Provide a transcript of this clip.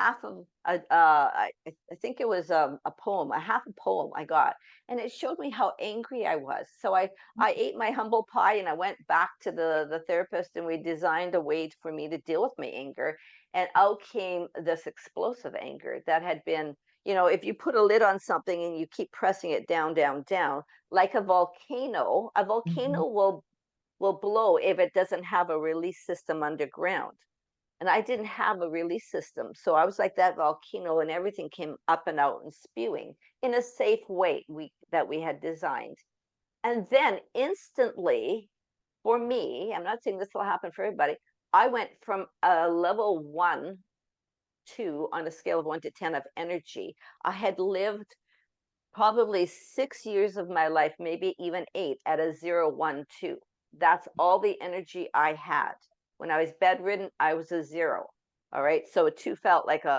half of I think it was a poem, a half a poem I got, and it showed me how angry I was. So I ate my humble pie and I went back to the therapist and we designed a way for me to deal with my anger, and out came this explosive anger that had been, if you put a lid on something and you keep pressing it down, down, down, like a Mhm. volcano will blow if it doesn't have a release system underground. And I didn't have a release system. So I was like that volcano and everything came up and out and spewing in a safe way that we had designed. And then instantly, for me, I'm not saying this will happen for everybody, I went from a level 1 2 on a scale of 1 to 10 of energy. I had lived probably 6 years of my life, maybe even 8, at a 0 1 2. That's all the energy I had. When I was bedridden, I was a 0. All right. So a 2 felt like